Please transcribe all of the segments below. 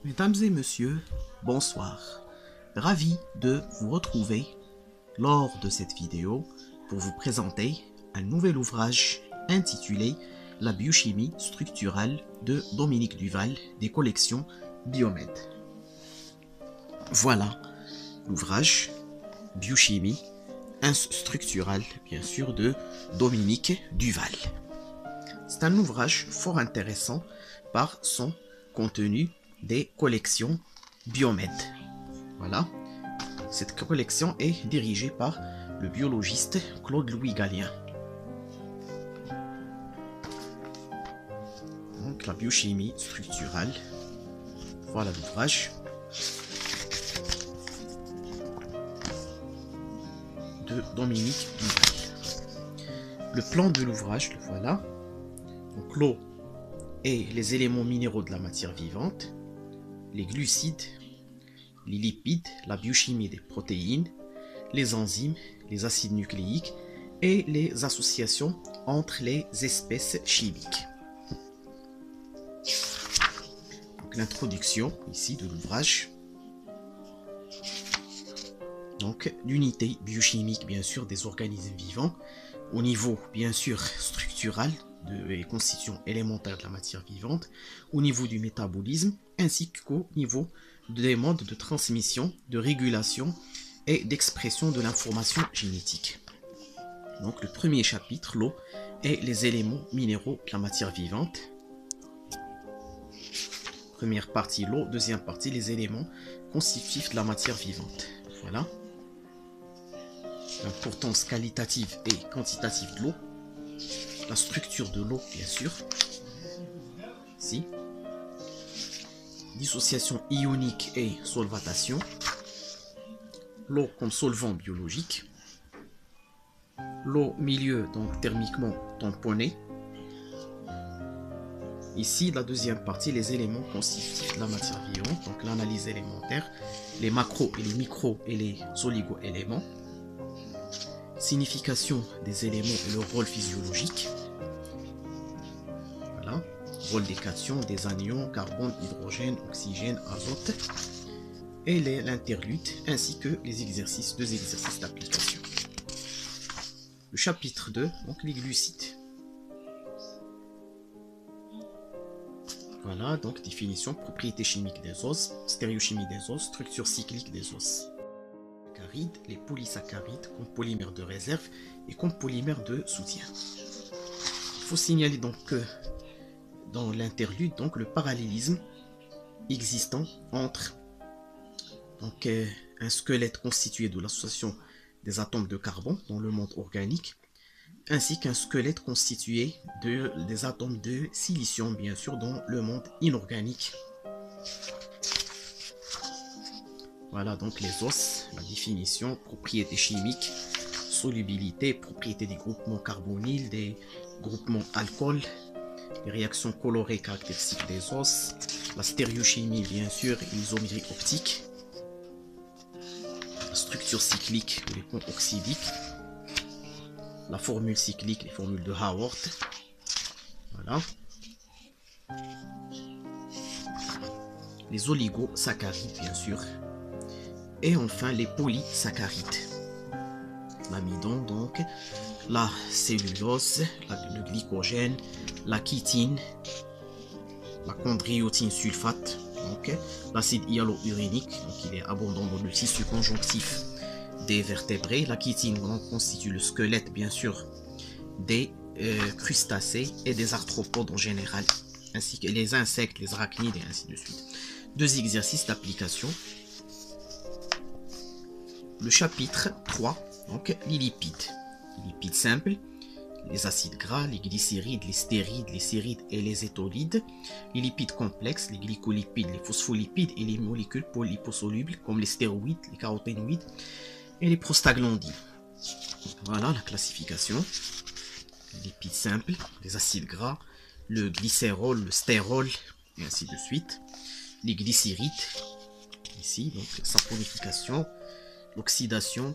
Mesdames et messieurs, bonsoir. Ravi de vous retrouver lors de cette vidéo pour vous présenter un nouvel ouvrage intitulé La biochimie structurale de Dominique Duval des collections Biomed. Voilà l'ouvrage Biochimie structurale, bien sûr, de Dominique Duval. C'est un ouvrage fort intéressant par son contenu des collections Biomed. Voilà. Cette collection est dirigée par le biologiste Claude-Louis Gallien. Donc la biochimie structurale. Voilà l'ouvrage de Dominique Duval. Le plan de l'ouvrage, le voilà. Donc l'eau et les éléments minéraux de la matière vivante, les glucides, les lipides, la biochimie des protéines, les enzymes, les acides nucléiques et les associations entre les espèces chimiques. L'introduction ici de l'ouvrage. Donc l'unité biochimique bien sûr des organismes vivants au niveau bien sûr structural et constitution élémentaire de la matière vivante, au niveau du métabolisme ainsi qu'au niveau des modes de transmission, de régulation et d'expression de l'information génétique. Donc le premier chapitre, l'eau et les éléments minéraux de la matière vivante. Première partie, l'eau. Deuxième partie, les éléments constitutifs de la matière vivante. Voilà. L'importance qualitative et quantitative de l'eau. La structure de l'eau, bien sûr. Ici. Dissociation ionique et solvatation. L'eau comme solvant biologique. L'eau milieu, donc thermiquement tamponné. Ici, la deuxième partie, les éléments constitutifs de la matière vivante, donc l'analyse élémentaire, les macro et les micro et les oligo-éléments, signification des éléments et leur rôle physiologique, voilà, rôle des cations, des anions, carbone, hydrogène, oxygène, azote, et l'interlude, ainsi que les exercices, deux exercices d'application. Le chapitre 2, donc les glucides. Voilà, donc définition, propriétés chimiques des os, stéréochimie des os, structure cyclique des os. Saccharides, les polysaccharides comme polymères de réserve et comme polymères de soutien. Il faut signaler donc que dans l'interlude, donc le parallélisme existant entre donc, un squelette constitué de l'association des atomes de carbone dans le monde organique, ainsi qu'un squelette constitué des atomes de silicium, bien sûr, dans le monde inorganique. Voilà donc les os, la définition, propriétés chimiques, solubilité, propriétés des groupements carbonyles, des groupements alcool, les réactions colorées caractéristiques des os, la stéréochimie, bien sûr, l'isomérie optique, la structure cyclique des ponts oxydiques, la formule cyclique, les formules de Haworth. Voilà. Les oligosaccharides, bien sûr. Et enfin, les polysaccharides. L'amidon, donc, la cellulose, le glycogène, la chitine, la chondroïtine sulfate, donc l'acide hyaluronique, donc il est abondant dans le tissu conjonctif des vertébrés. La chitine constitue le squelette, bien sûr, des crustacés et des arthropodes en général, ainsi que les insectes, les arachnides et ainsi de suite. Deux exercices d'application. Le chapitre 3, donc les lipides. Les lipides simples, les acides gras, les glycérides, les stérides, les sérides et les étolides. Les lipides complexes, les glycolipides, les phospholipides et les molécules polyliposolubles comme les stéroïdes, les caroténoïdes et les prostaglandines. Voilà la classification. Les lipides simples, les acides gras, le glycérol, le stérol, et ainsi de suite. Les glycérides, ici, donc saponification, l'oxydation,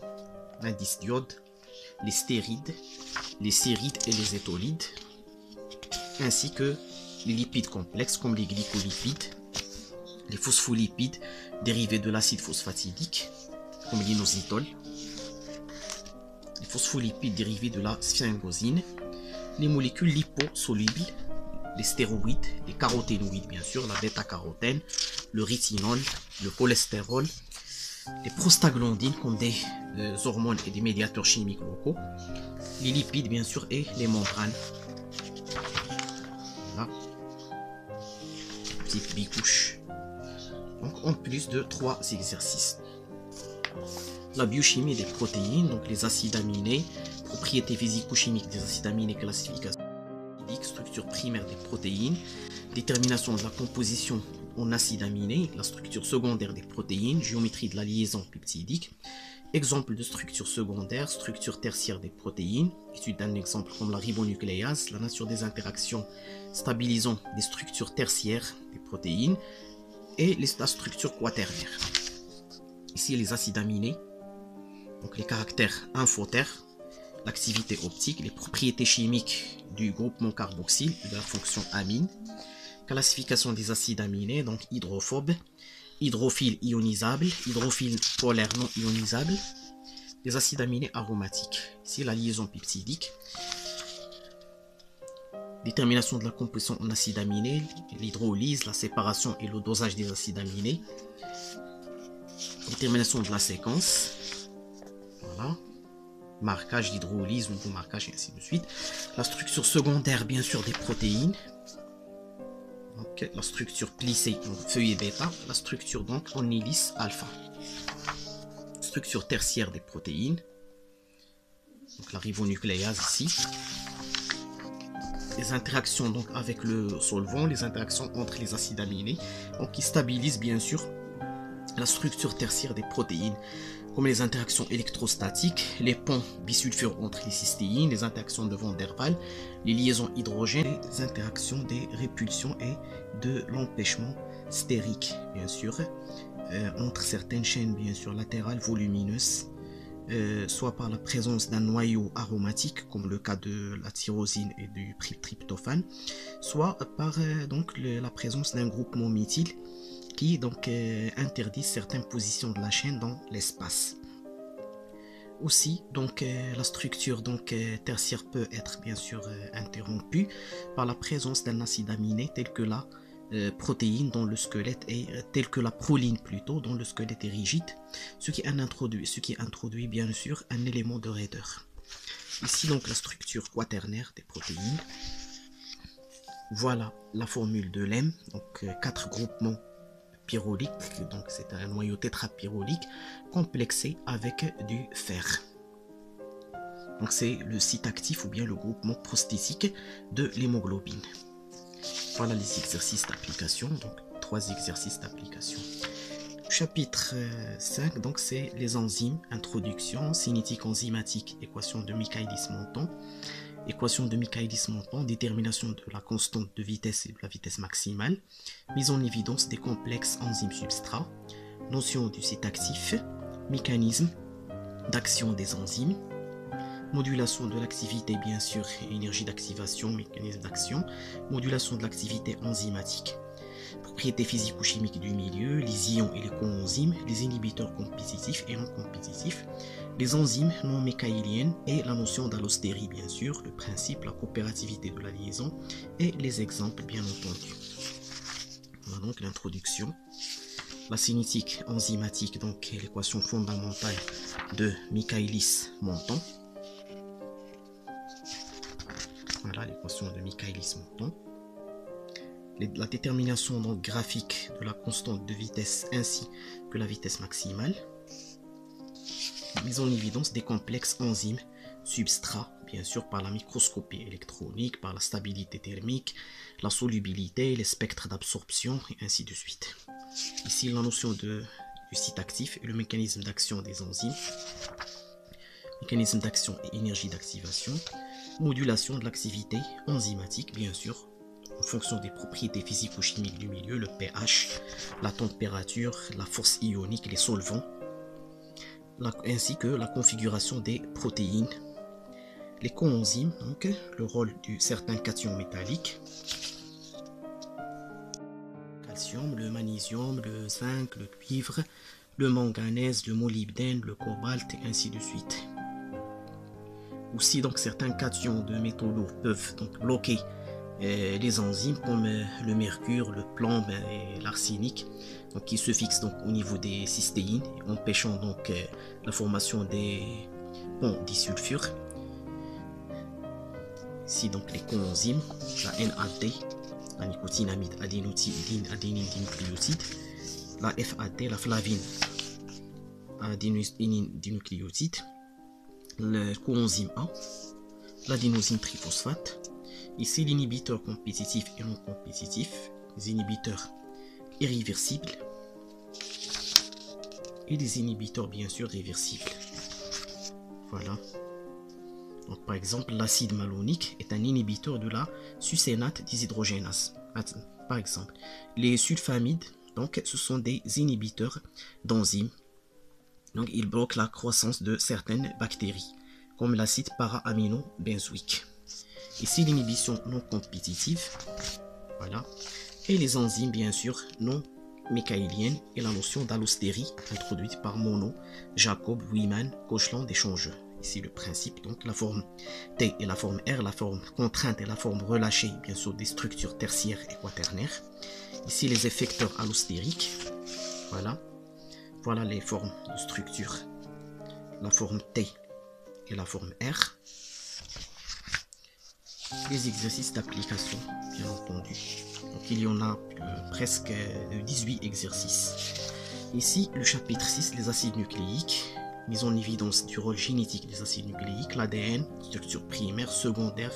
l'indice d'iode, les stérides, les sérides et les étolides, ainsi que les lipides complexes comme les glycolipides, les phospholipides dérivés de l'acide phosphatidique comme l'inositol, les phospholipides dérivés de la sphingosine, les molécules liposolubles, les stéroïdes, les caroténoïdes bien sûr, la bêta-carotène, le rétinol, le cholestérol, les prostaglandines comme des hormones et des médiateurs chimiques locaux, les lipides bien sûr et les membranes. Voilà. Petite bicouche. Donc en plus de 3 exercices. La biochimie des protéines, donc les acides aminés, propriétés physico-chimiques des acides aminés, classification, structure primaire des protéines, détermination de la composition en acides aminés, la structure secondaire des protéines, géométrie de la liaison peptidique, exemple de structure secondaire, structure tertiaire des protéines, étude d'un exemple comme la ribonucléase, la nature des interactions stabilisant des structures tertiaires des protéines et la structure quaternaire. Ici les acides aminés, donc les caractères infotères, l'activité optique, les propriétés chimiques du groupement carboxyle de la fonction amine, classification des acides aminés, donc hydrophobes, hydrophiles ionisables, hydrophiles polaires non ionisables, les acides aminés aromatiques, ici la liaison peptidique, détermination de la composition en acides aminés, l'hydrolyse, la séparation et le dosage des acides aminés, détermination de la séquence, voilà, marquage d'hydrolyse ou de marquage et ainsi de suite, la structure secondaire bien sûr des protéines, donc la structure plissée en feuillet bêta, la structure donc en hélice alpha, structure tertiaire des protéines, donc la ribonucléase ici, les interactions donc avec le solvant, les interactions entre les acides aminés, donc qui stabilisent bien sûr la structure tertiaire des protéines, comme les interactions électrostatiques, les ponts bisulfures entre les cystéines, les interactions de Van der Waals, les liaisons hydrogènes, les interactions des répulsions et de l'empêchement stérique, bien sûr, entre certaines chaînes, bien sûr, latérales volumineuses, soit par la présence d'un noyau aromatique, comme le cas de la tyrosine et du tryptophane, soit par donc la présence d'un groupement méthyle qui donc interdit certaines positions de la chaîne dans l'espace. Aussi, donc la structure donc tertiaire peut être bien sûr interrompue par la présence d'un acide aminé tel que la protéine dont le squelette est tel que la proline plutôt dont le squelette est rigide, ce qui introduit bien sûr un élément de raideur. Ici donc la structure quaternaire des protéines. Voilà la formule de Lem, donc 4 groupements pyrrolique, donc c'est un noyau tétrapyrrolique complexé avec du fer. Donc c'est le site actif ou bien le groupement prosthétique de l'hémoglobine. Voilà les exercices d'application, donc 3 exercices d'application. Chapitre 5, donc c'est les enzymes, introduction, cinétique enzymatique, équation de Michaelis-Menten. Équation de Michaelis-Menten, détermination de la constante de vitesse et de la vitesse maximale, mise en évidence des complexes enzymes-substrats, notion du site actif, mécanisme d'action des enzymes, modulation de l'activité bien sûr, énergie d'activation, mécanisme d'action, modulation de l'activité enzymatique, propriétés physico-chimiques du milieu, les ions et les coenzymes, les inhibiteurs compétitifs et non compétitifs, les enzymes non mécaïliennes et la notion d'allostérie bien sûr, le principe, la coopérativité de la liaison et les exemples bien entendu. Voilà donc l'introduction. La cinétique enzymatique, donc l'équation fondamentale de Michaelis-Menten. Voilà l'équation de Michaelis-Menten. La détermination donc graphique de la constante de vitesse ainsi que la vitesse maximale. Mise en évidence des complexes enzymes substrats, bien sûr par la microscopie électronique, par la stabilité thermique, la solubilité, les spectres d'absorption et ainsi de suite. Ici la notion du site actif et le mécanisme d'action des enzymes, mécanisme d'action et énergie d'activation, modulation de l'activité enzymatique bien sûr, en fonction des propriétés physico-chimiques du milieu, le pH, la température, la force ionique, les solvants, ainsi que la configuration des protéines, les coenzymes, donc le rôle de certains cations métalliques, calcium, le magnésium, le zinc, le cuivre, le manganèse, le molybdène, le cobalt et ainsi de suite. Aussi, donc, certains cations de métaux lourds peuvent donc bloquer les enzymes comme le mercure, le plomb et l'arsenic, donc qui se fixent donc au niveau des cystéines, empêchant donc la formation des ponts disulfures. Ici donc les coenzymes, la NAD, la nicotinamide adénine dinucléotide, la FAD, la flavine adénine dinucléotide, le coenzyme A, l'adénosine triphosphate. Ici l'inhibiteur compétitif et non compétitif, les inhibiteurs irréversibles et les inhibiteurs bien sûr réversibles. Voilà. Donc, par exemple, l'acide malonique est un inhibiteur de la succinate déshydrogénase. Par exemple, les sulfamides, donc, ce sont des inhibiteurs d'enzymes. Donc, ils bloquent la croissance de certaines bactéries, comme l'acide para-amino-benzoïque. Ici, l'inhibition non compétitive, voilà, et les enzymes, bien sûr, non michaéliennes, et la notion d'allostérie, introduite par Monod, Jacob, Wieman, Kochland et Changeux. Ici, le principe, donc, la forme T et la forme R, la forme contrainte et la forme relâchée, bien sûr, des structures tertiaires et quaternaires. Ici, les effecteurs allostériques, voilà. Voilà les formes de structure, la forme T et la forme R. Les exercices d'application, bien entendu. Donc il y en a presque 18 exercices. Ici, le chapitre 6, les acides nucléiques. Mise en évidence du rôle génétique des acides nucléiques, l'ADN, structure primaire, secondaire,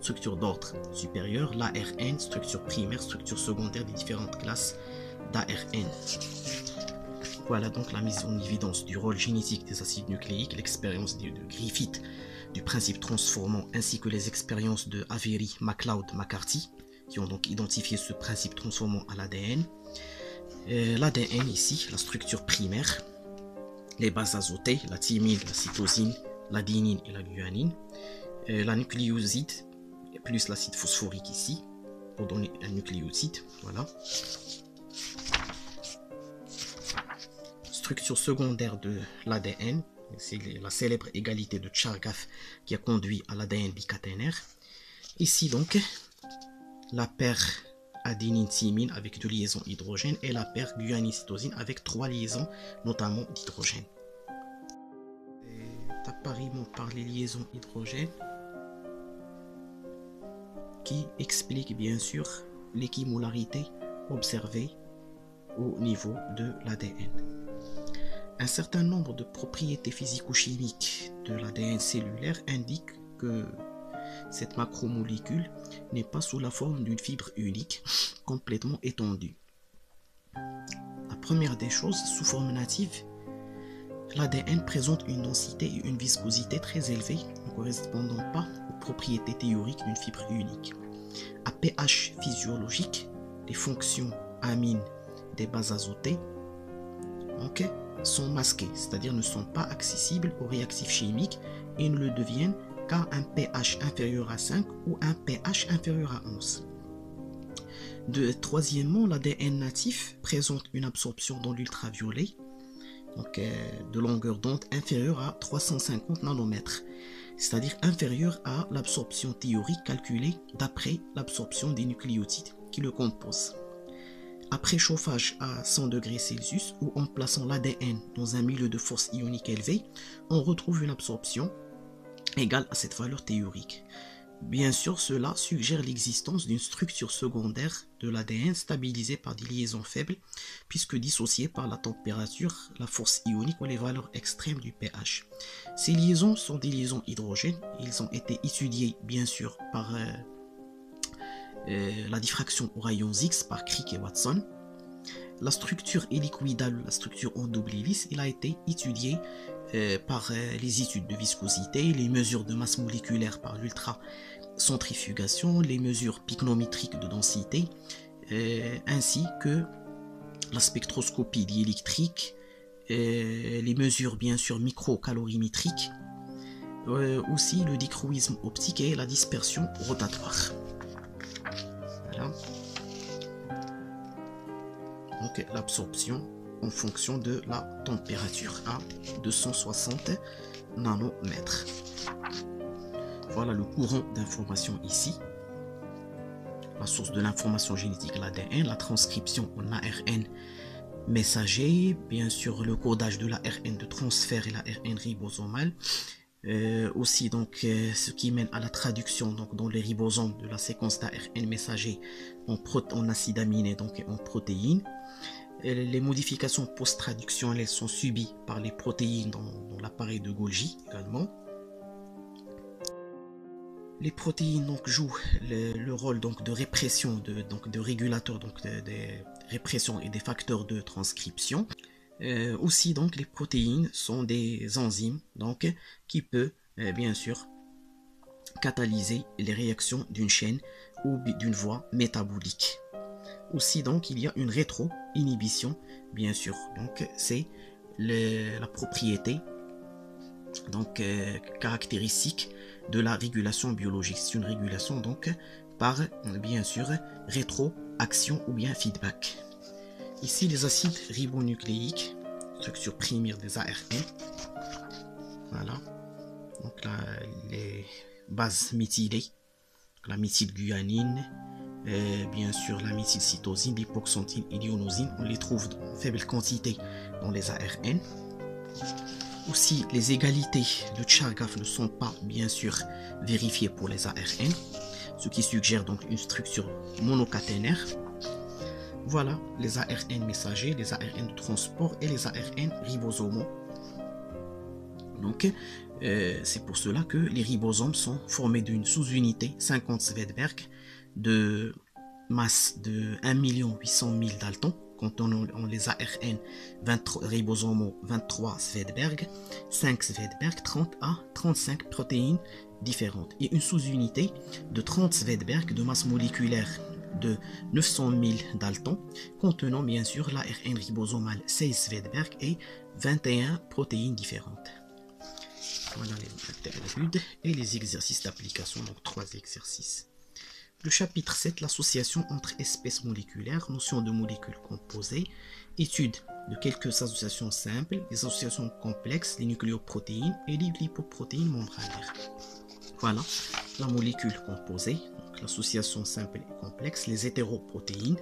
structure d'ordre supérieur, l'ARN, structure primaire, structure secondaire des différentes classes d'ARN. Voilà donc la mise en évidence du rôle génétique des acides nucléiques, l'expérience de Griffith du principe transformant ainsi que les expériences de Avery, MacLeod, McCarthy qui ont donc identifié ce principe transformant à l'ADN. L'ADN ici, la structure primaire, les bases azotées, la thymine, la cytosine, l'adenine et la guanine, la nucléoside plus l'acide phosphorique ici pour donner un nucléotide, voilà. Structure secondaire de l'ADN, c'est la célèbre égalité de Chargaff qui a conduit à l'ADN bicaténaire. Ici donc, la paire adénine-thymine avec 2 liaisons hydrogène et la paire guanine-cytosine avec 3 liaisons, notamment d'hydrogène. C'est apparemment par les liaisons hydrogène qui explique bien sûr l'équimolarité observée au niveau de l'ADN. Un certain nombre de propriétés physico-chimiques de l'ADN cellulaire indiquent que cette macromolécule n'est pas sous la forme d'une fibre unique complètement étendue. La première des choses, sous forme native, l'ADN présente une densité et une viscosité très élevées, ne correspondant pas aux propriétés théoriques d'une fibre unique. À pH physiologique, les fonctions amines des bases azotées sont masquées, c'est-à-dire ne sont pas accessibles aux réactifs chimiques et ne le deviennent qu'à un pH inférieur à 5 ou un pH inférieur à 11. Troisièmement, l'ADN natif présente une absorption dans l'ultraviolet de longueur d'onde inférieure à 350 nanomètres, c'est-à-dire inférieure à l'absorption théorique calculée d'après l'absorption des nucléotides qui le composent. Après chauffage à 100 degrés Celsius ou en plaçant l'ADN dans un milieu de force ionique élevée, on retrouve une absorption égale à cette valeur théorique. Bien sûr, cela suggère l'existence d'une structure secondaire de l'ADN stabilisée par des liaisons faibles, puisque dissociée par la température, la force ionique ou les valeurs extrêmes du pH. Ces liaisons sont des liaisons hydrogènes. Ils ont été étudiés, bien sûr, par la diffraction aux rayons X par Crick et Watson. La structure hélicoïdale, la structure en double hélice, il a été étudié par les études de viscosité, les mesures de masse moléculaire par l'ultracentrifugation, les mesures picnométriques de densité, ainsi que la spectroscopie diélectrique, les mesures bien sûr microcalorimétriques, aussi le dichroïsme optique et la dispersion rotatoire. Voilà. donc l'absorption en fonction de la température à 260 nanomètres. Voilà le courant d'information ici. La source de l'information génétique, l'ADN, la transcription en ARN messager, bien sûr le codage de l'ARN de transfert et l'ARN ribosomal. Aussi donc ce qui mène à la traduction donc dans les ribosomes de la séquence d'ARN messager en acides aminés donc en protéines. Les modifications post-traductionnelles sont subies par les protéines dans l'appareil de Golgi également. Les protéines donc jouent le rôle donc de répression, de régulateur donc des répressions et des facteurs de transcription. Aussi donc les protéines sont des enzymes donc qui peuvent bien sûr catalyser les réactions d'une chaîne ou d'une voie métabolique. Aussi donc il y a une rétro-inhibition bien sûr, donc c'est la propriété donc caractéristique de la régulation biologique. C'est une régulation donc par bien sûr rétroaction ou bien feedback. Ici les acides ribonucléiques, structure primaire des ARN. Voilà. Donc là les bases méthylées, la méthylguanine, bien sûr la méthylcytosine, l'hypoxanthine et l'ionosine, on les trouve en faible quantité dans les ARN. Aussi, les égalités de Chargaff ne sont pas bien sûr vérifiées pour les ARN, ce qui suggère donc une structure monocaténaire. Voilà les ARN messagers, les ARN de transport et les ARN ribosomaux. Donc, c'est pour cela que les ribosomes sont formés d'une sous-unité 50 Svedberg de masse de 1 800 000 Dalton. Quand on les ARN 23 ribosomaux 23 Svedberg, 5 Svedberg, 30 à 35 protéines différentes. Et une sous-unité de 30 Svedberg de masse moléculaire de 900 000 Dalton, contenant bien sûr l'ARN ribosomal 16 Svedberg et 21 protéines différentes. Voilà les interludes et les exercices d'application, donc 3 exercices. Le chapitre 7, l'association entre espèces moléculaires, notion de molécules composées, étude de quelques associations simples, les associations complexes, les nucléoprotéines et les lipoprotéines membranaires. Voilà la molécule composée, l'association simple et complexe, les hétéroprotéines,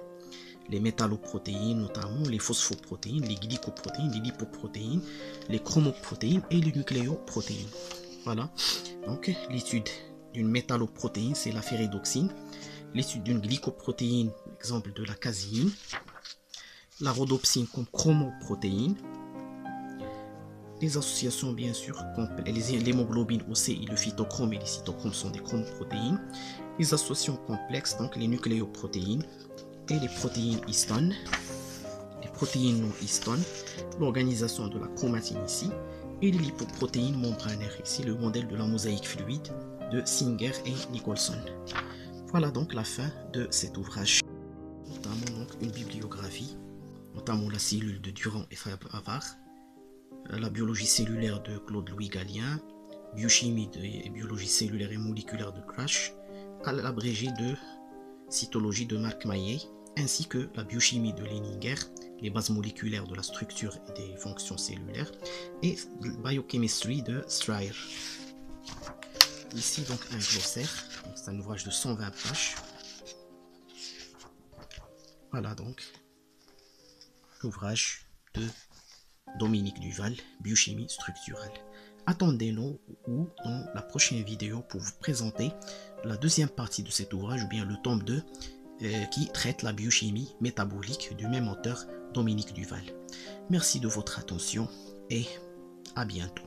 les métalloprotéines notamment, les phosphoprotéines, les glycoprotéines, les lipoprotéines, les chromoprotéines et les nucléoprotéines. Voilà, donc l'étude d'une métalloprotéine, c'est la ferridoxine. L'étude d'une glycoprotéine, exemple de la caséine. La rhodopsine comme chromoprotéine. Les associations bien sûr, l'hémoglobine OC et le phytochrome et les cytochromes sont des chromoprotéines. Les associations complexes, donc les nucléoprotéines et les protéines histones. Les protéines non histones, l'organisation de la chromatine ici, et les lipoprotéines membranaires. Ici le modèle de la mosaïque fluide de Singer et Nicholson. Voilà donc la fin de cet ouvrage. Notamment donc une bibliographie, notamment la cellule de Durand et Favart, la biologie cellulaire de Claude-Louis Gallien, biochimie et biologie cellulaire et moléculaire de Crash, à l'abrégé de cytologie de Marc Maillet, ainsi que la biochimie de Leninger, les bases moléculaires de la structure et des fonctions cellulaires, et Biochemistry de Stryer. Ici donc un glossaire, c'est un ouvrage de 120 pages. Voilà donc l'ouvrage de Dominique Duval, biochimie structurelle. Attendez-nous ou dans la prochaine vidéo pour vous présenter la deuxième partie de cet ouvrage, ou bien le tome 2 qui traite la biochimie métabolique du même auteur, Dominique Duval. Merci de votre attention et à bientôt.